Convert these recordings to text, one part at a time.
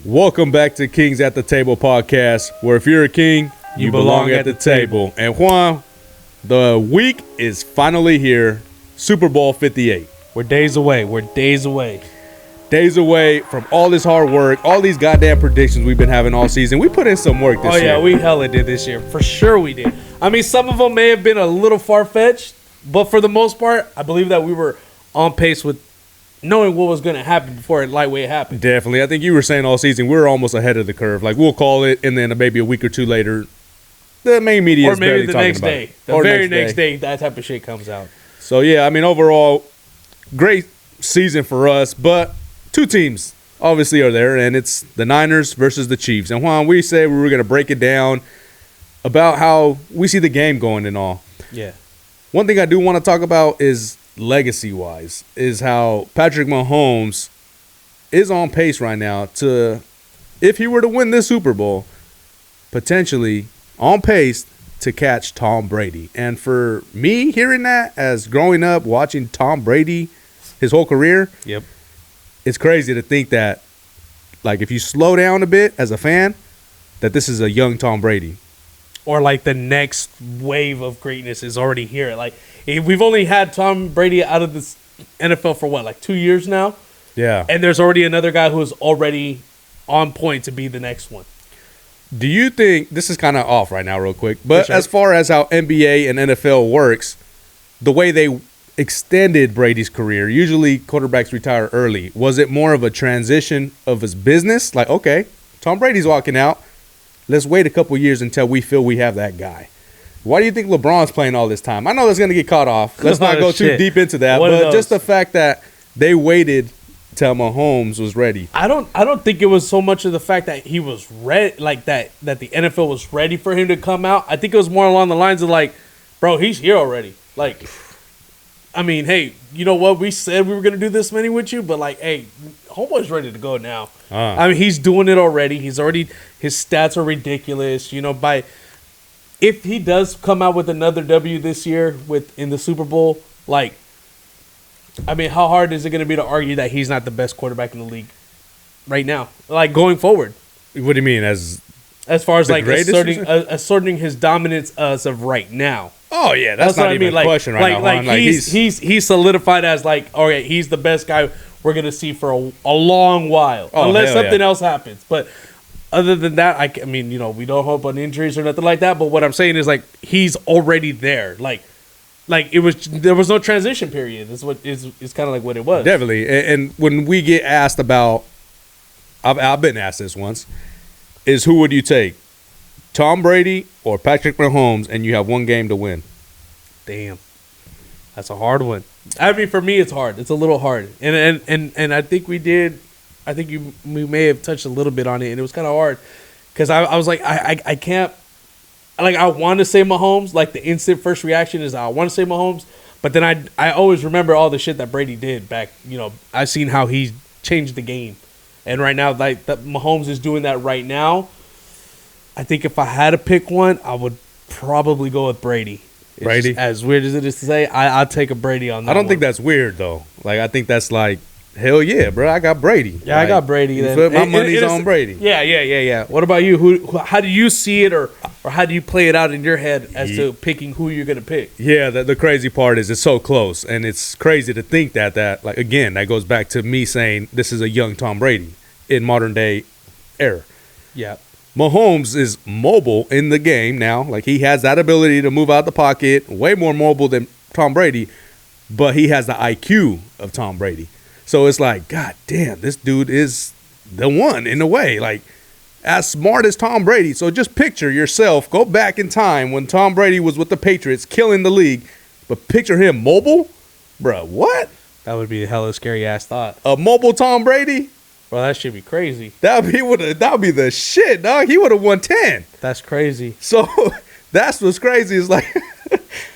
Welcome back to Kings at the Table podcast, where if you're a king, you belong at the table. And Juan, the week is finally here. Super Bowl 58. We're days away. Days away from all this hard work, all these goddamn predictions we've been having all season. We put in some work this year. Oh, yeah, we hella did this year. For sure we did. I mean, some of them may have been a little far-fetched, but for the most part, I believe that we were on pace with knowing what was going to happen before it lightweight happened. Definitely. I think you were saying all season we were almost ahead of the curve. Like, we'll call it, and then maybe a week or two later, the main media is barely talking about it. Or maybe the next day. The very next day, that type of shit comes out. So, yeah, I mean, overall, great season for us, but two teams obviously are there, and it's the Niners versus the Chiefs. And Juan, we said we were going to break it down about how we see the game going and all. Yeah. One thing I do want to talk about is legacy-wise, is how Patrick Mahomes is on pace right now to, if he were to win this Super Bowl, potentially on pace to catch Tom Brady. And for me, hearing that as growing up, watching Tom Brady his whole career, Yep. it's crazy to think that, like, if you slow down a bit as a fan, that this is a young Tom Brady. Or like the next wave of greatness is already here. Like, we've only had Tom Brady out of this NFL for what, like 2 years now? Yeah. And there's already another guy who's already on point to be the next one. Do you think, this is kind of off right now real quick, but sure. as far as how NBA and NFL works, the way they extended Brady's career, usually quarterbacks retire early. Was it more of a transition of his business? Like, okay, Tom Brady's walking out. Let's wait a couple years until we feel we have that guy. Why do you think LeBron's playing all this time? I know that's going to get caught off. Let's not go too deep into that. But just the fact that they waited till Mahomes was ready. I don't think it was so much of the fact that he was ready, like that the NFL was ready for him to come out. I think it was more along the lines of like, bro, he's here already. Like, I mean, hey, you know what? We said we were going to do this many with you, but like, hey, homeboy's ready to go now. I mean, he's doing it already. His stats are ridiculous. You know, if he does come out with another W this year in the Super Bowl, like, I mean, how hard is it going to be to argue that he's not the best quarterback in the league right now? Like, going forward. What do you mean? As far as like asserting his dominance as of right now. Oh yeah, that's not even a question right now. Like he's solidified as like, all right, he's the best guy we're gonna see for a long while, unless something else happens. But other than that, I mean, you know, we don't hope on injuries or nothing like that. But what I'm saying is like he's already there. Like there was no transition period. Is kind of like what it was. Definitely. And when we get asked about, I've been asked this once, is who would you take? Tom Brady or Patrick Mahomes, and you have one game to win? Damn, that's a hard one. I mean, for me, it's hard. It's a little hard, and I think we did. I think we may have touched a little bit on it, and it was kind of hard because I was like, I can't. Like, I want to say Mahomes. Like, the instant first reaction is I want to say Mahomes, but then I always remember all the shit that Brady did back. You know, I've seen how he changed the game, and right now, like that Mahomes is doing that right now. I think if I had to pick one, I would probably go with Brady. Brady? As weird as it is to say, I'll take a Brady on that. I don't think that's weird, though. Like, I think that's like, hell yeah, bro. I got Brady. Yeah, I got Brady. Then. My money's on Brady. Yeah. What about you? How do you see it, or how do you play it out in your head as to picking who you're going to pick? Yeah, the crazy part is it's so close, and it's crazy to think that like, again, that goes back to me saying this is a young Tom Brady in modern day era. Yeah. Mahomes is mobile in the game now. Like, he has that ability to move out the pocket, way more mobile than Tom Brady, but he has the IQ of Tom Brady. So it's like, God damn, this dude is the one in a way. Like, as smart as Tom Brady. So just picture yourself, go back in time when Tom Brady was with the Patriots, killing the league, but picture him mobile? Bruh, what? That would be a hella scary ass thought. A mobile Tom Brady? Bro, that should be crazy. That'd be the shit, dog. He would have won 10. That's crazy. So that's what's crazy. Is like,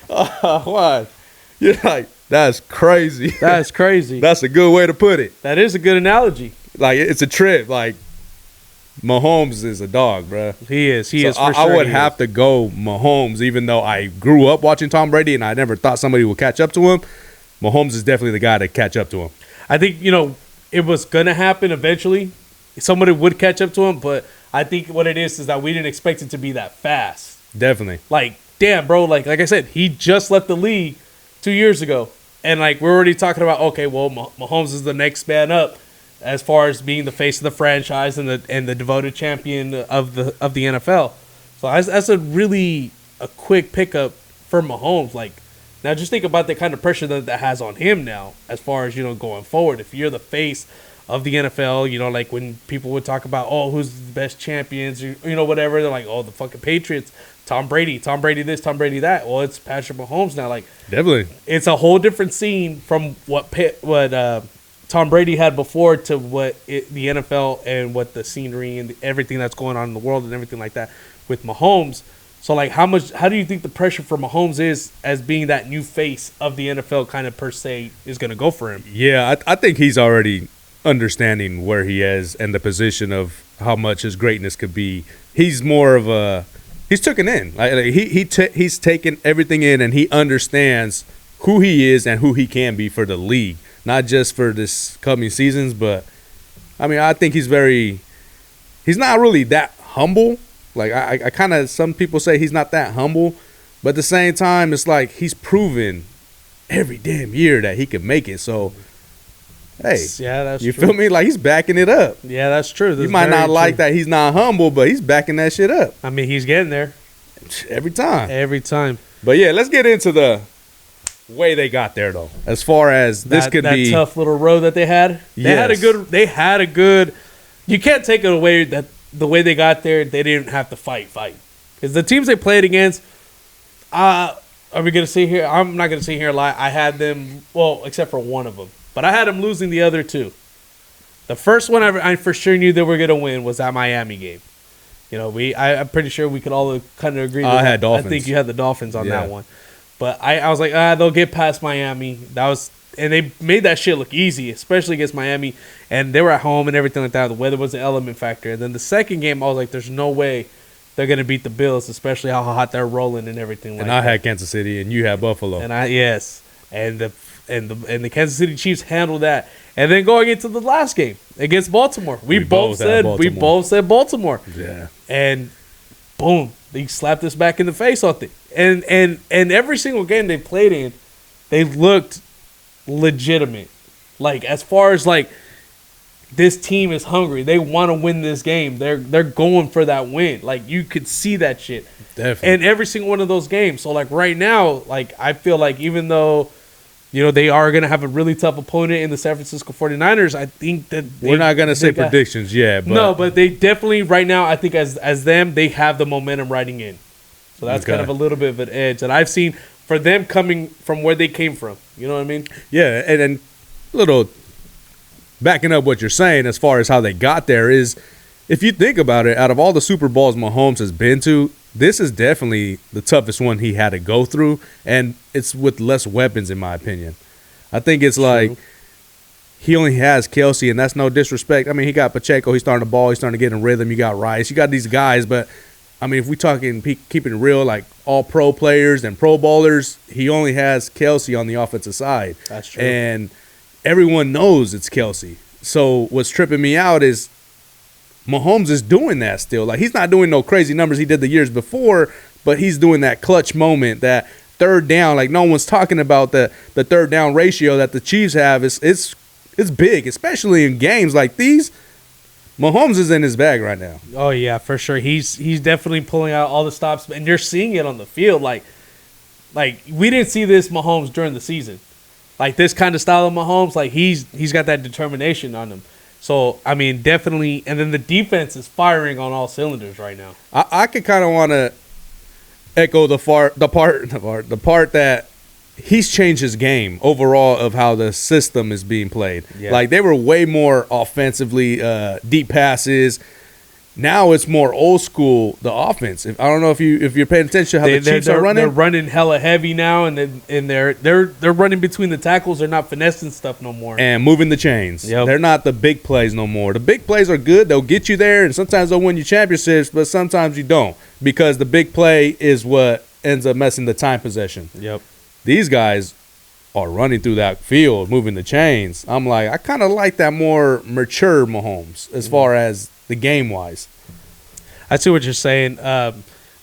what? You're like, that's crazy. That's crazy. That's a good way to put it. That is a good analogy. Like, it's a trip. Like, Mahomes is a dog, bro. He is. He is. For I sure would have to go Mahomes, even though I grew up watching Tom Brady and I never thought somebody would catch up to him. Mahomes is definitely the guy to catch up to him. I think, you know, it was going to happen eventually. somebody would catch up to him, but I think what it is that we didn't expect it to be that fast. Definitely. Like, damn, bro. Like I said, he just left the league 2 years ago, and like we're already talking about, okay, well, Mahomes is the next man up as far as being the face of the franchise and the devoted champion of the NFL. So that's a quick pickup for Mahomes. Like, now just think about the kind of pressure that has on him now as far as, going forward. If you're the face of the NFL, like when people would talk about, oh, who's the best champions, or, whatever, they're like, oh, the fucking Patriots, Tom Brady this, Tom Brady that. Well, it's Patrick Mahomes now. Like, Definitely. It's a whole different scene from what Tom Brady had before to the NFL and what the scenery and everything that's going on in the world and everything like that with Mahomes. So, like, how do you think the pressure for Mahomes is as being that new face of the NFL kind of per se is going to go for him? Yeah, I think he's already understanding where he is and the position of how much his greatness could be. He's more of he's taken in. He's taken everything in, and he understands who he is and who he can be for the league, not just for this coming seasons. But I mean, I think he's not really that humble. Like I kind of, some people say he's not that humble, but at the same time, it's like he's proven every damn year that he can make it. So, hey, yeah, that's you true. Feel me? Like, he's backing it up. Yeah, that's true. You might not like that he's not humble, but he's backing that shit up. I mean, he's getting there every time. Every time. But yeah, let's get into the way they got there, though. As far as this could be that tough little road that they had. They had a good. You can't take it away that the way they got there, they didn't have to fight. Because the teams they played against, are we going to sit here? I'm not going to sit here and lie. I had them, well, except for one of them. But I had them losing the other two. The first one I for sure knew they were going to win was that Miami game. I'm pretty sure we could all kind of agree. I had Dolphins. I think you had the Dolphins on that one. But I was like, they'll get past Miami. And they made that shit look easy, especially against Miami. And they were at home and everything like that. The weather was an element factor. And then the second game, I was like, there's no way they're going to beat the Bills, especially how hot they're rolling and everything like that. And I had Kansas City, and you had Buffalo. And the Kansas City Chiefs handled that. And then going into the last game against Baltimore, we both said Baltimore. Yeah. And boom, they slapped us back in the face on it. And every single game they played in, they looked legitimate. Like, as far as like, this team is hungry. They want to win this game. They're going for that win. Like, you could see that shit. Definitely. And every single one of those games. So like right now, like I feel like even though they are going to have a really tough opponent in the San Francisco 49ers, I think that we're not going to say predictions yet. But they definitely right now, I think as them, they have the momentum riding in. So that's kind of a little bit of an edge that I've seen for them coming from where they came from. You know what I mean? Yeah, and little backing up what you're saying as far as how they got there is, if you think about it, out of all the Super Bowls Mahomes has been to, this is definitely the toughest one he had to go through, and it's with less weapons, in my opinion. I think it's like he only has Kelsey, and that's no disrespect. I mean, he got Pacheco. He's starting the ball. He's starting to get in rhythm. You got Rice. You got these guys, but, I mean, if we talking keeping it real, like all pro players and pro bowlers, he only has Kelsey on the offensive side. That's true. And everyone knows it's Kelsey. So what's tripping me out is Mahomes is doing that still. Like, he's not doing no crazy numbers he did the years before, but he's doing that clutch moment, that third down. Like, no one's talking about the third down ratio that the Chiefs have. It's big, especially in games like these. Mahomes is in his bag right now. Oh yeah, for sure. He's definitely pulling out all the stops, and you're seeing it on the field. Like we didn't see this Mahomes during the season. Like, this kind of style of Mahomes, like he's got that determination on him. So, I mean, definitely. And then the defense is firing on all cylinders right now. I could kind of want to echo the part that he's changed his game overall of how the system is being played. Yeah. Like, they were way more offensively deep passes. Now it's more old school, the offense. I don't know if you're paying attention to how the Chiefs are running. They're running hella heavy now, and they're running between the tackles. They're not finessing stuff no more. And moving the chains. Yep. They're not the big plays no more. The big plays are good. They'll get you there, and sometimes they'll win you championships, but sometimes you don't, because the big play is what ends up messing the time possession. Yep. These guys are running through that field, moving the chains. I'm like, I kind of like that more mature Mahomes as far as the game wise. I see what you're saying.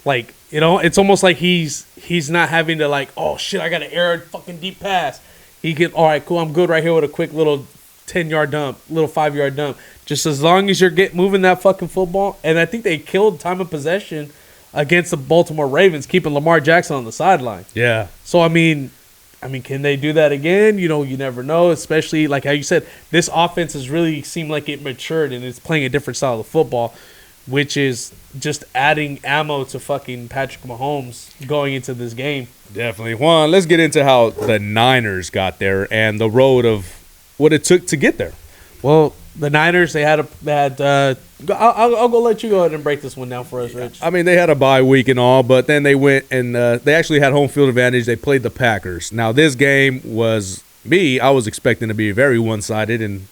Like, you know, it's almost like he's not having to like, oh shit, I got to air a fucking deep pass. He can, all right, cool, I'm good right here with a quick little 10-yard dump, little 5-yard dump. Just as long as you're moving that fucking football. And I think they killed time of possession against the Baltimore Ravens, keeping Lamar Jackson on the sideline. Yeah. So I mean, can they do that again? You know, you never know. Especially like how you said, this offense has really seemed like it matured and it's playing a different style of football, which is just adding ammo to fucking Patrick Mahomes going into this game. Definitely. Juan, let's get into how the Niners got there and the road of what it took to get there. Well, the Niners, I'll go let you go ahead and break this one down for us, Rich. I mean, they had a bye week and all, but then they went and they actually had home field advantage. They played the Packers. Now, this game was I was expecting to be very one-sided in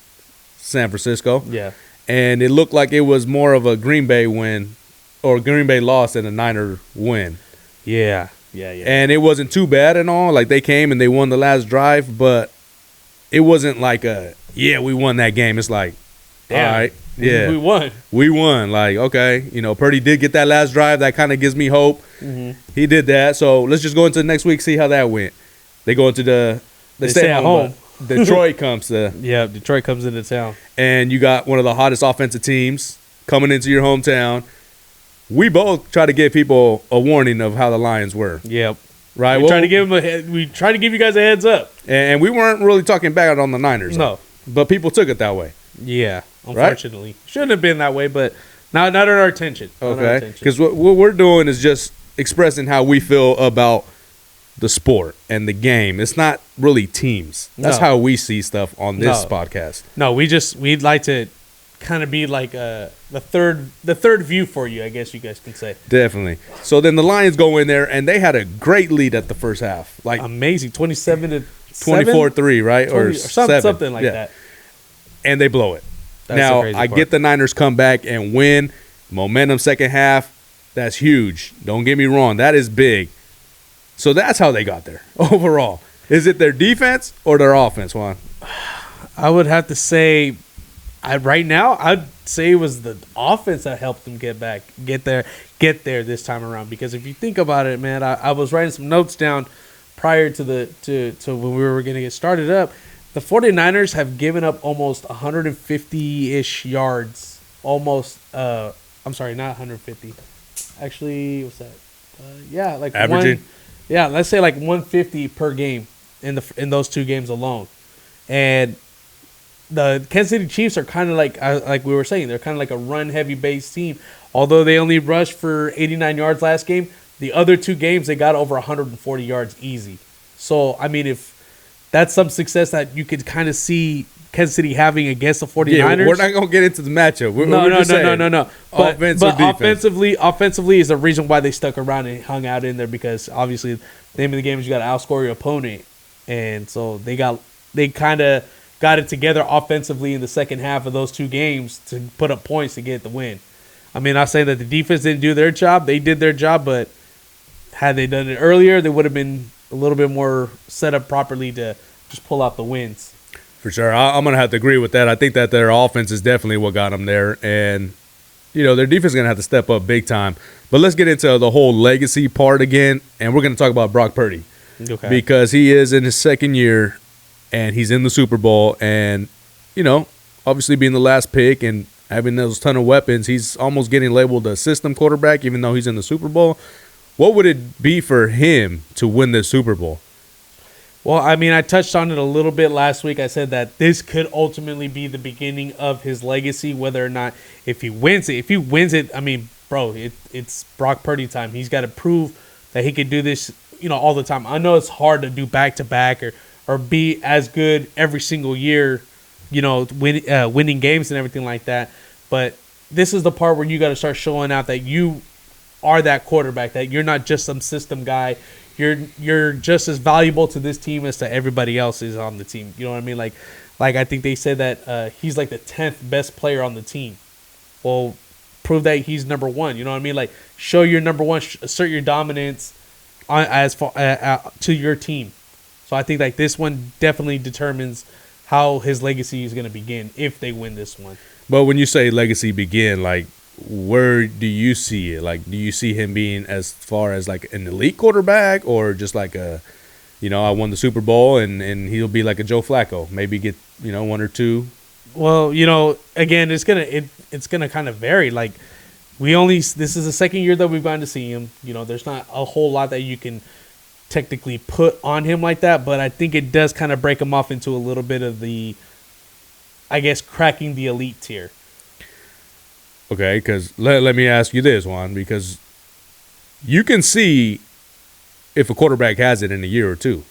San Francisco. Yeah. And it looked like it was more of a Green Bay win or Green Bay loss than a Niner win. Yeah. And it wasn't too bad and all. Like, they came and they won the last drive, but it wasn't like we won that game. It's like, damn, all right, yeah. We won. Like, okay, Purdy did get that last drive. That kind of gives me hope. Mm-hmm. He did that. So let's just go into the next week, see how that went. They go into they stay at home. Detroit comes to. Yeah, Detroit comes into town. And you got one of the hottest offensive teams coming into your hometown. We both try to give people a warning of how the Lions were. Yep. Right. We try to give you guys a heads up. And we weren't really talking bad on the Niners. No. But people took it that way. Yeah. Unfortunately. Right? Shouldn't have been that way, but not at our attention. Okay. Because what we're doing is just expressing how we feel about the sport and the game. It's not really teams. That's how we see stuff on this podcast. No, we'd like to kind of be like the third view for you, I guess you guys can say. Definitely. So then the Lions go in there and they had a great lead at the first half. Like amazing, 27-7, 24-3, right? 20, or something like that. And they blow it. That's now, the crazy I part. get the Niners come back and win. Momentum second half. That's huge. Don't get me wrong. That is big. So that's how they got there overall. Is it their defense or their offense, Juan? I would have to say, right now, I'd say it was the offense that helped them get there this time around. Because if you think about it, man, I was writing some notes down prior to when we were going to get started up. The 49ers have given up almost 150-ish yards. Almost, I'm sorry, not 150. Actually, what's that? Like averaging. Let's say like 150 per game in those two games alone. And the Kansas City Chiefs are kind of like we were saying, they're kind of like a run-heavy base team. Although they only rushed for 89 yards last game, the other two games they got over 140 yards easy. So, I mean, if that's some success that you could kind of see Kansas City having against the 49ers. Yeah, we're not going to get into the matchup. No. But Offense offensively is the reason why they stuck around and hung out in there, because obviously the name of the game is you got to outscore your opponent. And so they kind of got it together offensively in the second half of those two games to put up points to get the win. I mean, I say that the defense didn't do their job. They did their job, but had they done it earlier, they would have been a little bit more set up properly to just pull out the wins. For sure. I'm going to have to agree with that. I think that their offense is definitely what got them there. And, their defense is going to have to step up big time. But let's get into the whole legacy part again. And we're going to talk about Brock Purdy. Okay. Because he is in his second year and he's in the Super Bowl. And, obviously being the last pick and having those ton of weapons, he's almost getting labeled a system quarterback even though he's in the Super Bowl. What would it be for him to win this Super Bowl? Well, I mean, I touched on it a little bit last week. I said that this could ultimately be the beginning of his legacy, whether or not if he wins it, I mean, bro, it's Brock Purdy time. He's got to prove that he can do this, all the time. I know it's hard to do back-to-back or be as good every single year, winning games and everything like that. But this is the part where you got to start showing out that you are that quarterback, that you're not just some system guy. You're just as valuable to this team as to everybody else is on the team. You know what I mean? Like I think they said that he's like the 10th best player on the team. Well, prove that he's number one. You know what I mean? Like, show your number one, assert your dominance as far to your team. So So I think like this one definitely determines how his legacy is going to begin if they win this one. But when you say legacy begin, like, where do you see it? Like, do you see him being as far as like an elite quarterback, or just like a, I won the Super Bowl and he'll be like a Joe Flacco, maybe get, one or two? Well, again, it's gonna kind of vary. Like this is the second year that we've gone to see him. There's not a whole lot that you can technically put on him like that, but I think it does kind of break him off into a little bit of the, I guess, cracking the elite tier. Okay, because let me ask you this, Juan, because you can see if a quarterback has it in a year or two.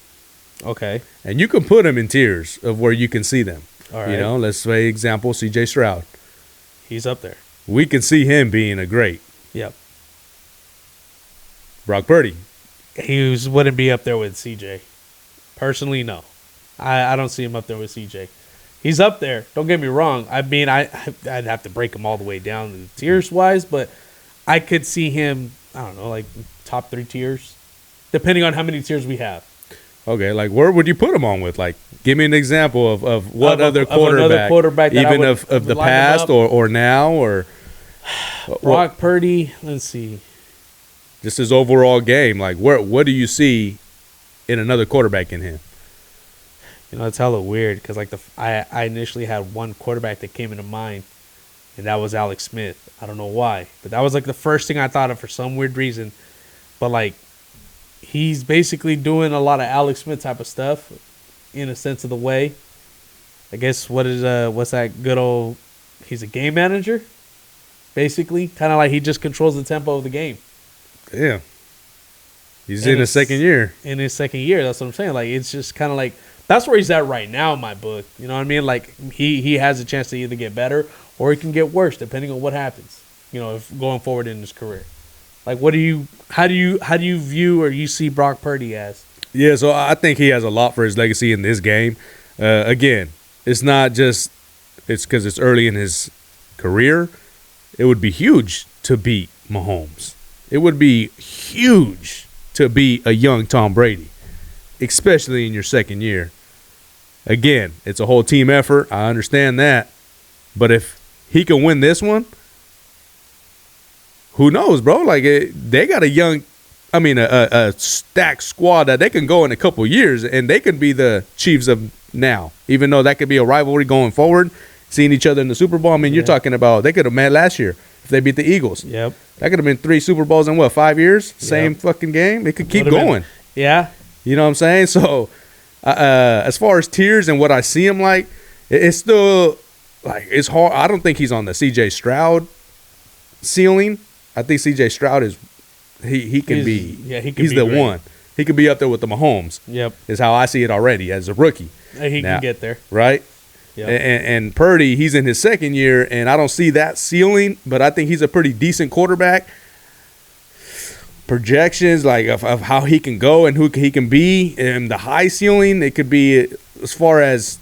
Okay. And you can put them in tiers of where you can see them. All right. Let's say, example, C.J. Stroud. He's up there. We can see him being a great. Yep. Brock Purdy. He wouldn't be up there with CJ. Personally, no. I don't see him up there with CJ. He's up there. Don't get me wrong. I mean, I'd have to break him all the way down tiers-wise, but I could see him, I don't know, like top 3 tiers, depending on how many tiers we have. Okay, like where would you put him on with? Like, give me an example of what other quarterback even of the past or now, or Brock Purdy. Let's see. Just his overall game. Like, what do you see in another quarterback in him? It's hella weird because like I initially had one quarterback that came into mind, and that was Alex Smith. I don't know why, but that was like the first thing I thought of for some weird reason. But like, he's basically doing a lot of Alex Smith type of stuff, in a sense of the way. I guess what's that good old? He's a game manager, basically, kind of like he just controls the tempo of the game. Yeah, he's in his second year. In his second year, that's what I'm saying. Like, it's just kind of like that's where he's at right now in my book. You know what I mean? Like he has a chance to either get better or he can get worse depending on what happens. If going forward in his career. Like, how do you view or you see Brock Purdy as? Yeah, so I think he has a lot for his legacy in this game. Again, it's not just it's because it's early in his career. It would be huge to beat Mahomes. It would be huge to beat a young Tom Brady, especially in your second year. Again, it's a whole team effort. I understand that. But if he can win this one, who knows, bro? Like, they got a stacked squad that they can go in a couple years, and they could be the Chiefs of now, even though that could be a rivalry going forward, seeing each other in the Super Bowl. I mean, You're talking about they could have met last year if they beat the Eagles. Yep. That could have been 3 Super Bowls in, 5 years? Same fucking game. It could keep going. Yeah. You know what I'm saying? So, as far as tiers and what I see him like, it's still, like, it's hard. I don't think he's on the C.J. Stroud ceiling. I think C.J. Stroud is he's the great one. He could be up there with the Mahomes. Yep. Is how I see it already as a rookie. He can get there. Right? Yep. And Purdy, he's in his second year, and I don't see that ceiling, but I think he's a pretty decent quarterback. Projections, like, of how he can go and who he can be, and the high ceiling, it could be as far as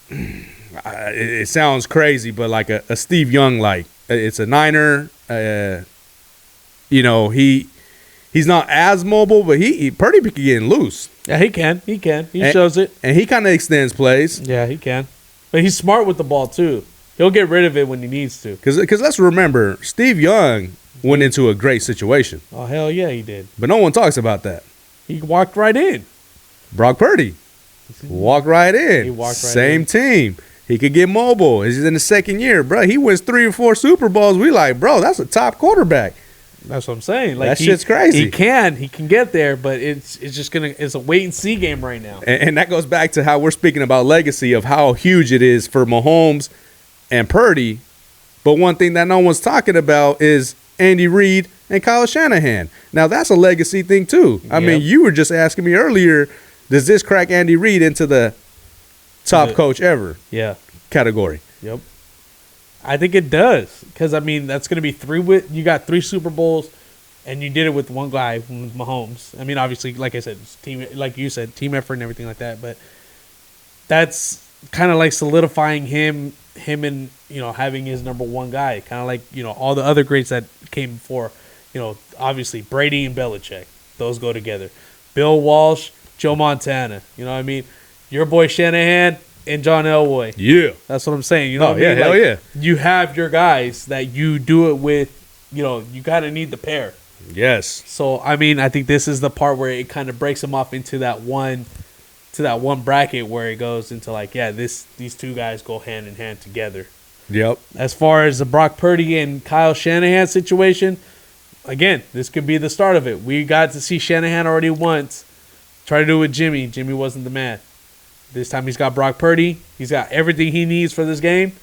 it sounds crazy, but like a Steve Young, like, it's a Niner. He's not as mobile, but he Purdy be getting loose. Yeah, he can. He shows it. And he kind of extends plays. Yeah, he can. But he's smart with the ball, too. He'll get rid of it when he needs to. Because let's remember, Steve Young went into a great situation. Oh, hell yeah, he did. But no one talks about that. He walked right in. Brock Purdy walked right in. He walked right Same in. team. He could get mobile. He's in the second year, bro. He wins 3 or 4 Super Bowls. We like, bro, that's a top quarterback. That's what I'm saying. Like, that shit's crazy. He can get there, but it's just it's a wait and see game right now. And that goes back to how we're speaking about legacy of how huge it is for Mahomes and Purdy. But one thing that no one's talking about is Andy Reid and Kyle Shanahan. Now that's a legacy thing too. I mean, you were just asking me earlier, does this crack Andy Reid into the top coach ever? Yeah. Category. Yep. I think it does, because I mean that's going to be 3. You got 3 Super Bowls, and you did it with one guy, with Mahomes. I mean, obviously, like I said, it's team, like you said, team effort and everything like that. But that's kind of like solidifying him, and having his number one guy. Kind of like all the other greats that came before. Obviously Brady and Belichick, those go together. Bill Walsh, Joe Montana. You know what I mean? Your boy Shanahan and John Elway. Yeah. That's what I'm saying. You know Oh, what I mean? yeah, hell yeah. You have your guys that you do it with. You know, you kind of need the pair. Yes. So, I mean, I think this is the part where it kind of breaks them off into that one bracket where it goes into like, yeah, these two guys go hand in hand together. Yep. As far as the Brock Purdy and Kyle Shanahan situation, again, this could be the start of it. We got to see Shanahan already once. Try to do it with Jimmy. Jimmy wasn't the man. This time he's got Brock Purdy. He's got everything he needs for this game.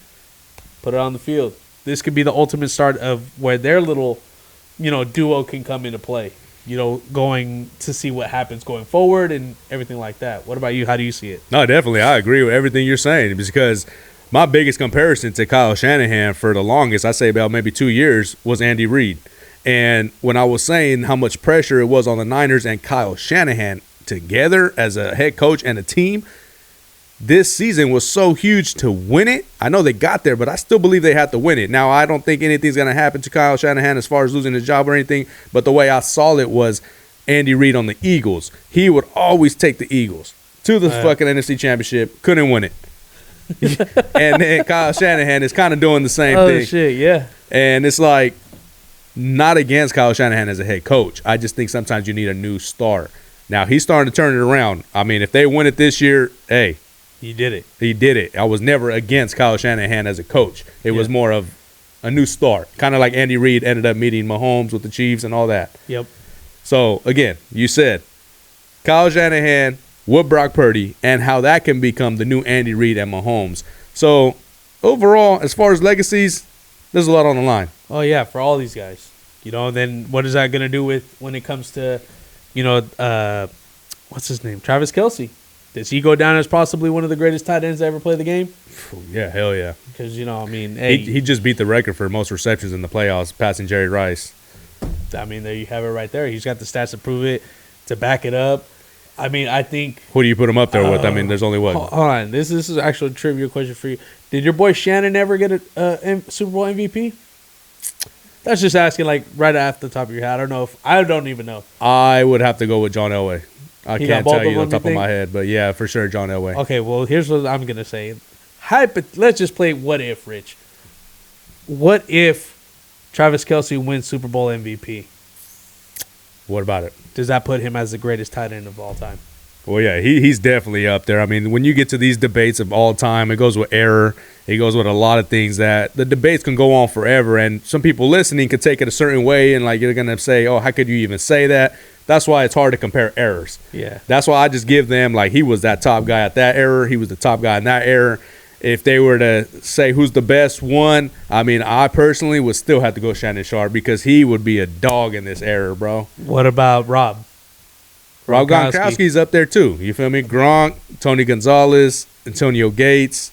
Put it on the field. This could be the ultimate start of where their little, duo can come into play. Going to see what happens going forward and everything like that. What about you? How do you see it? No, definitely. I agree with everything you're saying because my biggest comparison to Kyle Shanahan for the longest, I say about maybe 2 years, was Andy Reid. And when I was saying how much pressure it was on the Niners and Kyle Shanahan together as a head coach and a team, this season was so huge to win it. I know they got there, but I still believe they had to win it. Now, I don't think anything's going to happen to Kyle Shanahan as far as losing his job or anything, but the way I saw it was Andy Reid on the Eagles. He would always take the Eagles to the fucking NFC Championship, couldn't win it. And then Kyle Shanahan is kind of doing the same thing. Oh, shit, yeah. And it's like, not against Kyle Shanahan as a head coach. I just think sometimes you need a new start. Now, he's starting to turn it around. I mean, if they win it this year, hey. He did it. He did it. I was never against Kyle Shanahan as a coach. It was more of a new start. Kind of like Andy Reid ended up meeting Mahomes with the Chiefs and all that. Yep. So, again, you said Kyle Shanahan with Brock Purdy and how that can become the new Andy Reid and Mahomes. So, overall, as far as legacies, there's a lot on the line. Oh, yeah, for all these guys. Then what is that going to do with when it comes to, what's his name? Travis Kelce. Does he go down as possibly one of the greatest tight ends to ever play the game? Yeah, hell yeah. Because, hey. He just beat the record for most receptions in the playoffs, passing Jerry Rice. I mean, there you have it right there. He's got the stats to prove it, to back it up. I mean, I think. Who do you put him up there with? I mean, there's only what? Hold on. This is actually a trivia question for you. Did your boy Shannon ever get a Super Bowl MVP? That's just asking, like, right off the top of your head. I don't even know. I would have to go with John Elway. I He can't got both tell you of on them, top of my head, but yeah, for sure, John Elway. Okay, well, here's what I'm going to say. Let's just play what if, Rich. What if Travis Kelce wins Super Bowl MVP? What about it? Does that put him as the greatest tight end of all time? Well, yeah, he's definitely up there. I mean, when you get to these debates of all time, it goes with error. It goes with a lot of things that the debates can go on forever. And some people listening could take it a certain way and, like, you're going to say, oh, how could you even say that? That's why it's hard to compare errors. Yeah. That's why I just give them, like, he was that top guy at that era. He was the top guy in that era. If they were to say who's the best one, I mean, I personally would still have to go Shannon Sharp because he would be a dog in this era, bro. What about Rob? Rob Gronkowski's up there, too. You feel me? Gronk, Tony Gonzalez, Antonio Gates.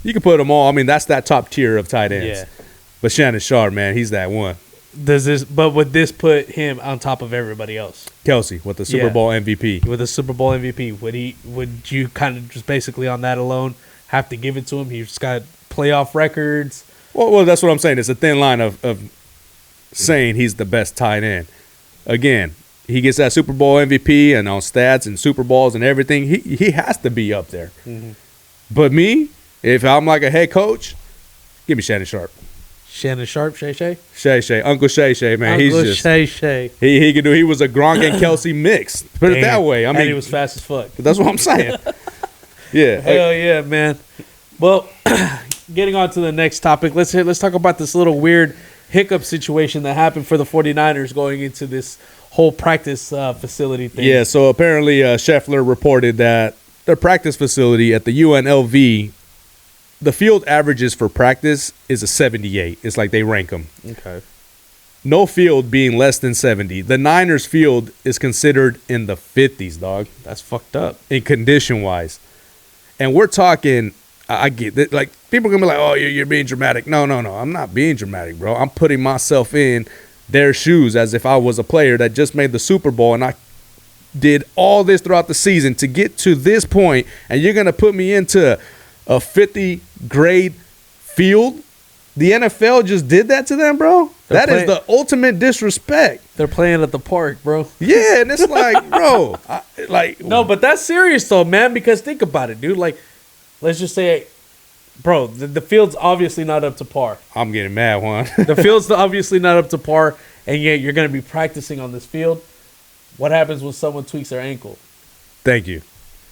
You can put them all. I mean, that's that top tier of tight ends. Yeah. But Shannon Sharp, man, he's that one. But would this put him on top of everybody else? Kelce with the Super Bowl MVP. With a Super Bowl MVP, would you kind of just basically on that alone have to give it to him? He's just got playoff records. Well, that's what I'm saying. It's a thin line of saying he's the best tight end. Again, he gets that Super Bowl MVP and on stats and Super Bowls and everything. He has to be up there. Mm-hmm. But me, if I'm like a head coach, give me Shannon Sharp. Shannon Sharp, Shay Shay? Shay Shay. Uncle Shay Shay, man. Uncle He's just Shay Shay. He could do. He was a Gronk and Kelce mix. Put it that way. I mean, and he was fast as fuck. That's what I'm saying. Yeah. Hell yeah, man. Well, getting on to the next topic, let's talk about this little weird hiccup situation that happened for the 49ers going into this whole practice facility thing. Yeah, so apparently Scheffler reported that their practice facility at the UNLV, the field averages for practice is a 78. It's like they rank them. Okay. No field being less than 70. The Niners field is considered in the 50s, dog. That's fucked up. In condition-wise. And we're talking, I get that, like, people are going to be like, oh, you're being dramatic. No. I'm not being dramatic, bro. I'm putting myself in their shoes as if I was a player that just made the Super Bowl and I did all this throughout the season to get to this point, and you're going to put me into a 50-grade field? The NFL just did that to them, bro? That is playing- the ultimate disrespect. They're playing at the park, bro. Yeah, and it's like, bro, No, but that's serious though, man. Because think about it, dude. Like, let's just say, bro, the field's obviously not up to par. I'm getting mad, Juan. The field's obviously not up to par, and yet you're going to be practicing on this field. What happens when someone tweaks their ankle? Thank you.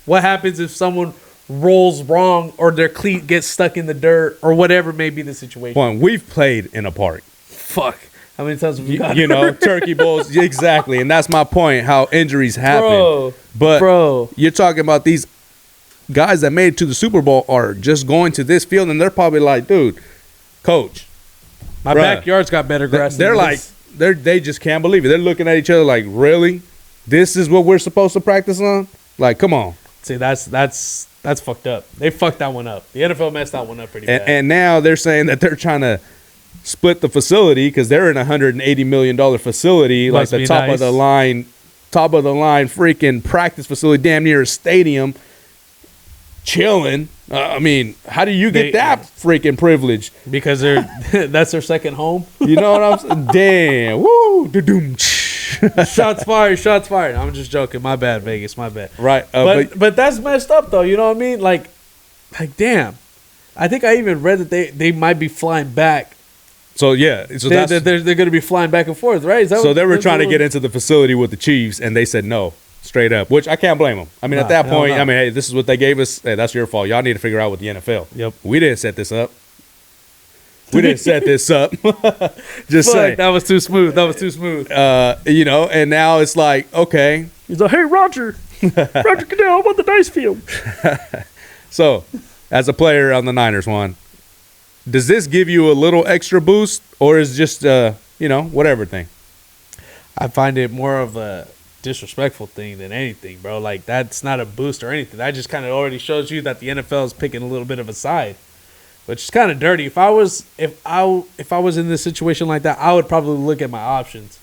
What happens if someone rolls wrong or their cleat gets stuck in the dirt or whatever may be the situation? Juan, we've played in a park. Fuck. How many times have you got You know, turkey bowls, exactly, and that's my point. How injuries happen, Bro, but bro. you're talking about these guys that made it to the Super Bowl are just going to this field, and they're probably like, dude, coach, My bruh, backyard's got better grass they're than like, this. they just can't believe it. They're looking at each other like, really? This is what we're supposed to practice on? Like, come on. See, that's fucked up. They fucked that one up. The NFL messed that one up pretty bad. And now they're saying that they're trying to split the facility because they're in a $180 million facility, Must like be the top nice. of the line freaking practice facility, damn near a stadium, chilling. I mean, how do you get They- that freaking privilege? Because they're that's their second home. You know what I'm saying? Damn. Woo. Da-doom. Shots fired, shots fired. I'm just joking. My bad, Vegas. My bad. Right. But that's messed up though. You know what I mean? Like damn. I think I even read that they might be flying back. so, yeah. So, They're that's, going to be flying back and forth, right? Is that so what- they were that's trying to what- get into the facility with the Chiefs, and they said no. Straight up, which I can't blame them. I mean, Nah, at that hell point, no. I mean, hey, this is what they gave us. Hey, that's your fault. Y'all need to figure out with the NFL. Yep. We didn't set this up. We didn't set this up. Just Fuck, saying. that was too smooth. That was too smooth. You know, and now it's like, okay. He's like, hey, Roger. Roger Goodell, I want the dice field. So, as a player on the Niners, Juan, does this give you a little extra boost, or is just, you know, whatever thing? I find it more of a disrespectful thing than anything, bro. Like, that's not a boost or anything. That just kind of already shows you that the NFL is picking a little bit of a side, which is kind of dirty. If I was in this situation like that, I would probably look at my options.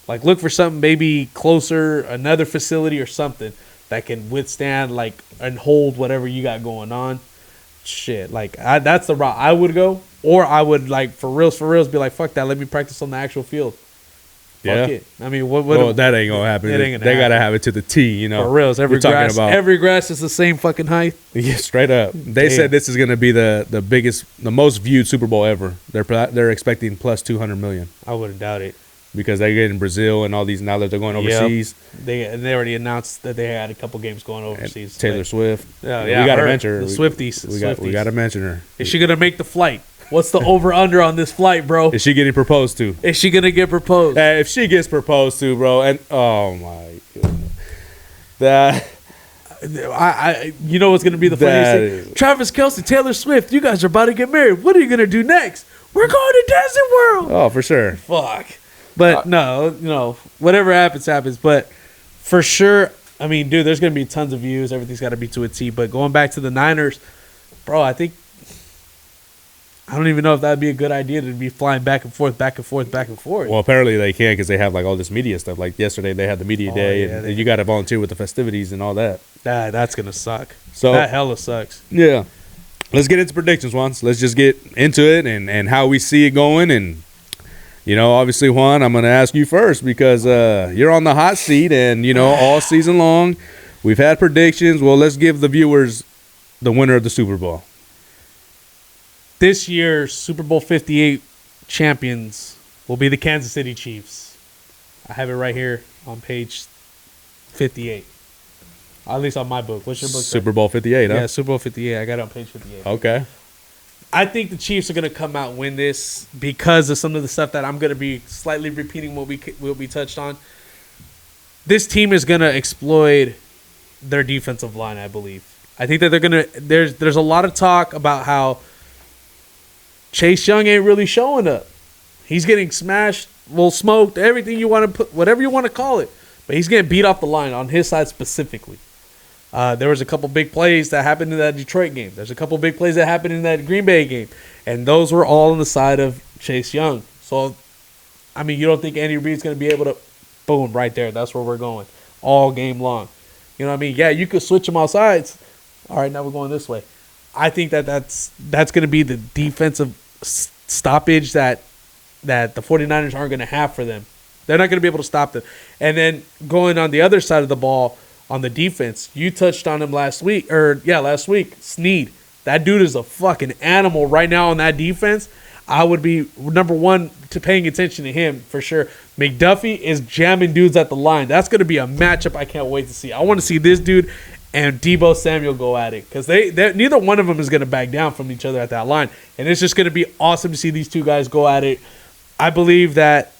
Like, look for something maybe closer, another facility or something that can withstand, like, and hold whatever you got going on. Shit, like, that's the route I would go. Or I would, like, for reals, be like, fuck that. Let me practice on the actual field. Yeah. Fuck it. I mean, what Well, that ain't going to happen. It ain't gonna They got to happen. have it to the T, you know. for reals, every You're talking grass, about- every grass is the same fucking height. Yeah, straight up. They Damn. said this is going to be the biggest, the most viewed Super Bowl ever. They're expecting plus 200 million I wouldn't doubt it. because they're getting Brazil and all these. Now that they're going Yep. overseas, They already announced that they had a couple games going and overseas. Taylor Swift. Yeah, we yeah, got to her. mention her. The Swifties. We got to mention her. Is she gonna make the flight? What's the over under on this flight, bro? Is she getting proposed to? Is she gonna get proposed? If she gets proposed to, bro, and oh my goodness, that I you know what's gonna be the funniest That thing? is- Travis Kelce, Taylor Swift, you guys are about to get married. What are you gonna do next? We're going to Desert World. oh for sure. Fuck. But no, whatever happens, happens. But for sure, I mean, dude, there's gonna be tons of views. Everything's got to be to a T. But going back to the Niners, bro, I think I don't even know if that'd be a good idea to be flying back and forth, back and forth, back and forth. Well, apparently they can because they have like all this media stuff. Like yesterday, they had the media Oh, day, yeah, and they- you got to volunteer with the festivities and all that. That's gonna suck. So That hella sucks. yeah, let's get into predictions once. Let's just get into it and how we see it going. And you know, obviously, Juan, I'm going to ask you first because you're on the hot seat, and you know, all season long we've had predictions. Well, let's give the viewers the winner of the Super Bowl. This year's Super Bowl 58 champions will be the Kansas City Chiefs. I have it right here on page 58. At least on my book. What's your book? Super Bowl 58, huh? Yeah, Super Bowl 58. I got it on page 58. Okay. I think the Chiefs are going to come out and win this because of some of the stuff that I'm going to be slightly repeating what we touched on. This team is going to exploit their defensive line, I believe. I think that they're going to there's a lot of talk about how Chase Young ain't really showing up. He's getting smashed, smoked, everything you want to put, whatever you want to call it. But he's getting beat off the line on his side specifically. There was a couple big plays that happened in that Detroit game. There's a couple big plays that happened in that Green Bay game. And those were all on the side of Chase Young. So, I mean, you don't think Andy Reid's going to be able to, boom, right there. That's where we're going all game long. You know what I mean? Yeah, you could switch them all sides. All right, now we're going this way. I think that's going to be the defensive stoppage that that the 49ers aren't going to have for them. They're not going to be able to stop them. And then going on the other side of the ball on the defense, you touched on him last week. Snead. That dude is a fucking animal right now on that defense. I would be number one to paying attention to him for sure. McDuffie is jamming dudes at the line. That's going to be a matchup I can't wait to see. I want to see this dude and Deebo Samuel go at it because neither one of them is going to back down from each other at that line. And it's just going to be awesome to see these two guys go at it. I believe that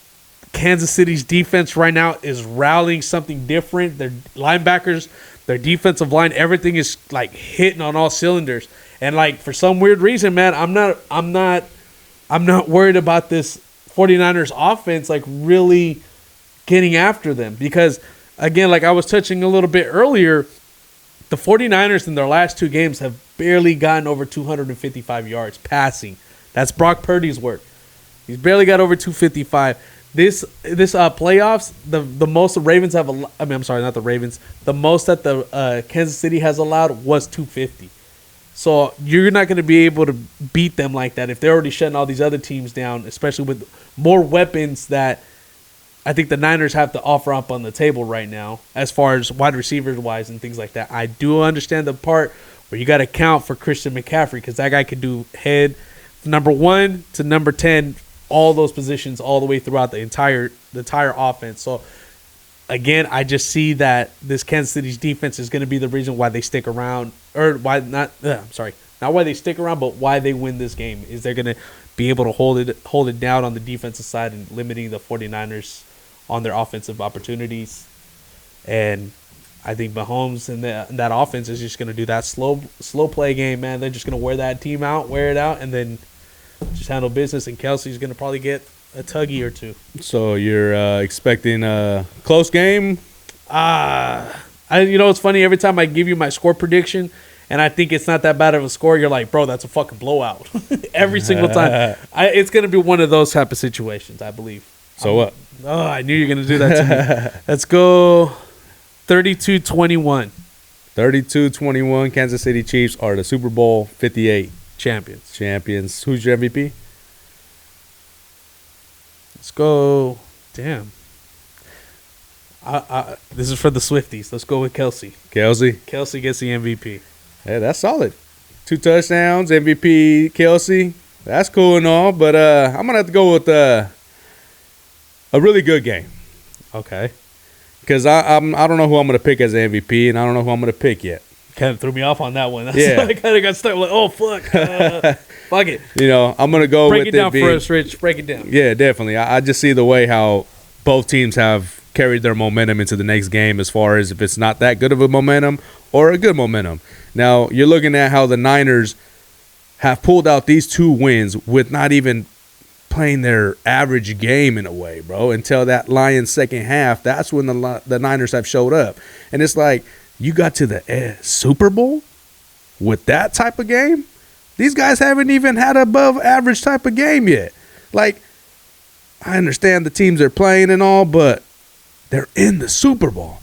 Kansas City's defense right now is rallying something different. Their linebackers, their defensive line, everything is like hitting on all cylinders. And like for some weird reason, man, I'm not worried about this 49ers offense like really getting after them because again, like I was touching a little bit earlier, the 49ers in their last two games have barely gotten over 255 yards passing. That's Brock Purdy's work. He's barely got over 255. This playoffs, the most the Ravens have, not the Ravens. The most that the Kansas City has allowed was 250. So you're not going to be able to beat them like that if they're already shutting all these other teams down, especially with more weapons that I think the Niners have to offer up on the table right now as far as wide receivers wise and things like that. I do understand the part where you got to count for Christian McCaffrey because that guy can do head number 1 to number 10, all those positions all the way throughout the entire offense. So again, I just see that this Kansas City's defense is going to be the reason why they stick around, or not why they stick around, but why they win this game. Is they're going to be able to hold it down on the defensive side and limiting the 49ers on their offensive opportunities. And I think Mahomes and that offense is just going to do that slow play game, man. They're just going to wear it out, and then just handle business. And Kelsey's going to probably get a tuggy or two. So you're expecting a close game? It's funny. Every time I give you my score prediction, and I think it's not that bad of a score, you're like, bro, that's a fucking blowout. Every single time. It's going to be one of those type of situations, I believe. So what? Oh, I knew you were going to do that to me. Let's go 32-21. 32-21. Kansas City Chiefs are the Super Bowl 58 champions. Who's your MVP? Let's go. Damn. This is for the Swifties. Let's go with Kelsey. Kelsey gets the MVP. Hey, that's solid. 2 touchdowns, MVP, Kelsey. That's cool and all, but I'm going to have to go with a really good game. Okay. Because I don't know who I'm going to pick as MVP, and I don't know who I'm going to pick yet. Kind of threw me off on that one. Yeah. I kind of got stuck. Like, oh, fuck. Fuck it. I'm going to go Break with it down for us, Rich. Break it down. Yeah, definitely. I just see the way how both teams have carried their momentum into the next game as far as if it's not that good of a momentum or a good momentum. Now, you're looking at how the Niners have pulled out these 2 wins with not even playing their average game in a way, bro, until that Lions second half. That's when the Niners have showed up. And it's like, you got to the Super Bowl with that type of game? These guys haven't even had above average type of game yet. Like, I understand the teams they're playing and all, but they're in the Super Bowl.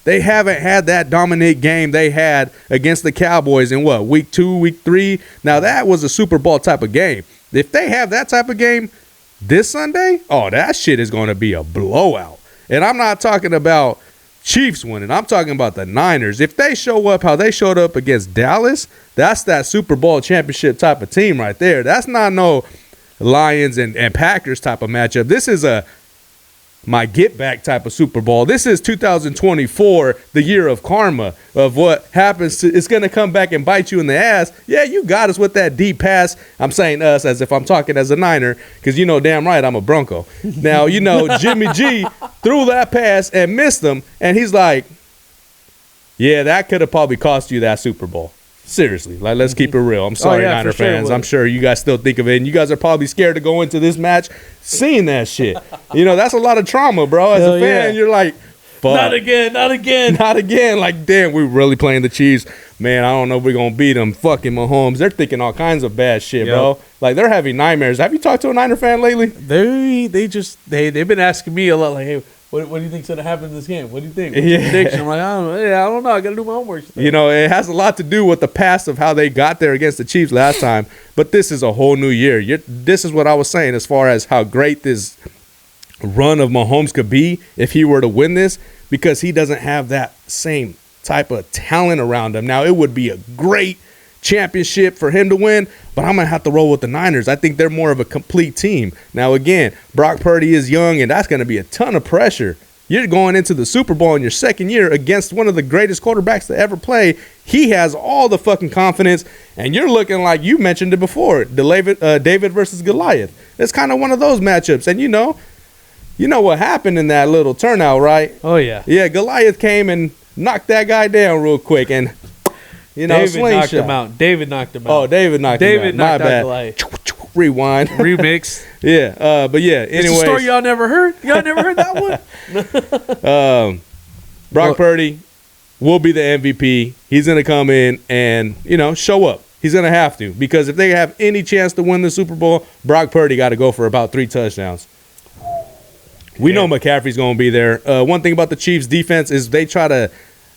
They haven't had that dominant game they had against the Cowboys in week 2, week 3? Now, that was a Super Bowl type of game. If they have that type of game this Sunday, that shit is going to be a blowout. And I'm not talking about Chiefs winning. I'm talking about the Niners. If they show up how they showed up against Dallas, that's that Super Bowl championship type of team right there. That's not no Lions and Packers type of matchup. This is my get back type of Super Bowl. This is 2024, the year of karma, of what happens. It's going to come back and bite you in the ass. Yeah, you got us with that deep pass. I'm saying us as if I'm talking as a Niner, because damn right I'm a Bronco. Now, Jimmy G threw that pass and missed him, and he's like, yeah, that could have probably cost you that Super Bowl. Seriously, let's keep it real. I'm sorry, Niner fans. I'm sure you guys still think of it, and you guys are probably scared to go into this match seeing that shit. That's a lot of trauma, bro. As a fan, you're like, fuck. Not again. Like, damn, we're really playing the Chiefs. Man, I don't know if we're going to beat them. Fucking Mahomes. They're thinking all kinds of bad shit, bro. Like, they're having nightmares. Have you talked to a Niner fan lately? They've been asking me a lot, like, hey, What do you think's gonna happen in this game? What do you think? Yeah. Prediction? I'm like, I don't know. Yeah, I don't know. I gotta do my homework. You know, it has a lot to do with the past of how they got there against the Chiefs last time. But this is a whole new year. This is what I was saying as far as how great this run of Mahomes could be if he were to win this, because he doesn't have that same type of talent around him. Now, it would be a great championship for him to win, but I'm going to have to roll with the Niners. I think they're more of a complete team. Now, again, Brock Purdy is young, and that's going to be a ton of pressure. You're going into the Super Bowl in your second year against one of the greatest quarterbacks to ever play. He has all the fucking confidence, and you're looking like you mentioned it before, David versus Goliath. It's kind of one of those matchups, and you know what happened in that little turnout, right? Oh, yeah. Yeah, Goliath came and knocked that guy down real quick, and David knocked him out. David knocked him out. Oh, David knocked him out. David knocked My out bad. Goliath. Rewind. Remix. Yeah, but yeah. It's Anyways, a story y'all never heard. Y'all never heard that one. Brock Purdy will be the MVP. He's gonna come in and show up. He's gonna have to, because if they have any chance to win the Super Bowl, Brock Purdy got to go for about 3 touchdowns. We know McCaffrey's gonna be there. One thing about the Chiefs' defense is they try to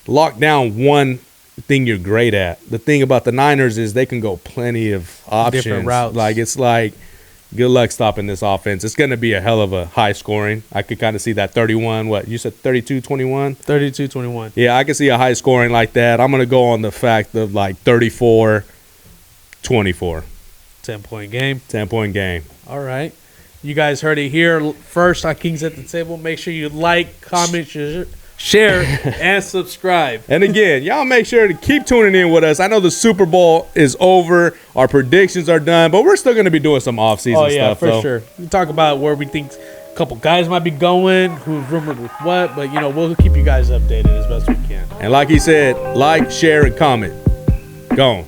lock down one thing you're great at. The thing about the Niners is they can go plenty of options. Different routes. Like, good luck stopping this offense. It's going to be a hell of a high scoring. I could kind of see that 31, what, you said 32-21? 32-21. Yeah, I can see a high scoring like that. I'm going to go on the fact of like 34-24. 10-point game. 10-point game. All right. You guys heard it here first on Kings at the Table. Make sure you like, comment, share, and subscribe. And again, y'all make sure to keep tuning in with us. I know the Super Bowl is over. Our predictions are done, but we're still going to be doing some off-season stuff. For sure. We talk about where we think a couple guys might be going, who's rumored with what, but, we'll keep you guys updated as best we can. And like he said, like, share, and comment. Go on.